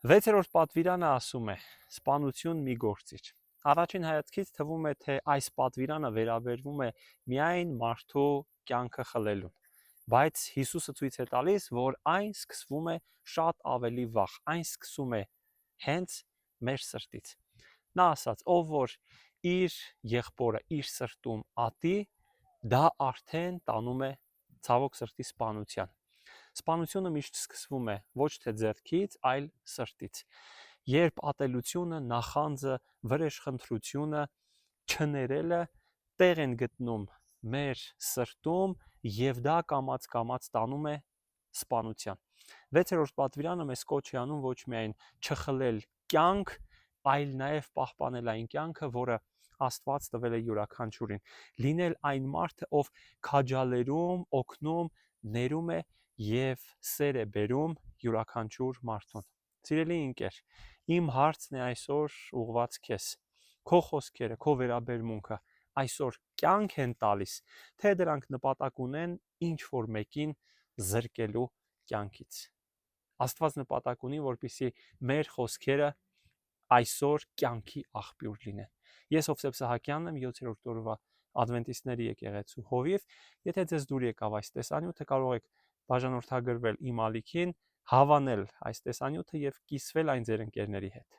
Վեցերորդ պատվիրանը ասում է. սպանություն մի գործիր։ Առաջին հայացքից թվում է, թե այս պատվիրանը վերաբերվում է միայն մարդու կյանքը խլելուն։ Բայց Հիսուսը ցույց է տալիս, որ այն սկսվում է շատ ավելի վաղ, այն սկսում է հենց մեր սրտից։ Նա ասաց, ով որ իր եղբորը իր սրտում ատի, դա արդեն տանում է ցավոք սրտի սպանության։ Սպանությունը միշտ սկսվում է ոչ թե ձեռքից, այլ սրտից։ Երբ ատելությունը, նախանձը, վրեժխնդրությունը, չներելը տեղ են գտնում մեր սրտում եւ դա կամաց տանում է սպանության։ Վեցերորդ պատվիրանը մեզ կոչ է անում ոչ միայն չխլել կյանք, այլ նաեւ պահպանել այն կյանքը, որը Աստված տվել է յուրաքանչյուրին։ Լինել այն մարդը, ով քաջալերում, օգնում, ներում է եւ սեր է բերում յուրաքանչյուր մարդուն։ Սիրելի ընկեր, իմ հարցն է այսօր ուղղված քեզ։ Քո խոսքերը, քո վերաբերմունքը այսօր կյանք են տալիս, թե դրանք նպատակ ունեն ինչ որ մեկին զրկելու կյանքից։ Աստված նպատակ ունի, որպեսզի մեր խոսքերը այսօր կյանքի աղբյուր լինեն։ Ես Հովսեփ Սահակյանն եմ 7-րդ օրվա Ադվենտիստների եկեղեցու հովիվ։ Եթե ձեզ դուր եկավ այս տեսանյութը, կարող եք բաժանորդագրվել իմ ալիքին, հավանել այս տեսանյութը եւ կիսվել այն ձեր ընկերների հետ։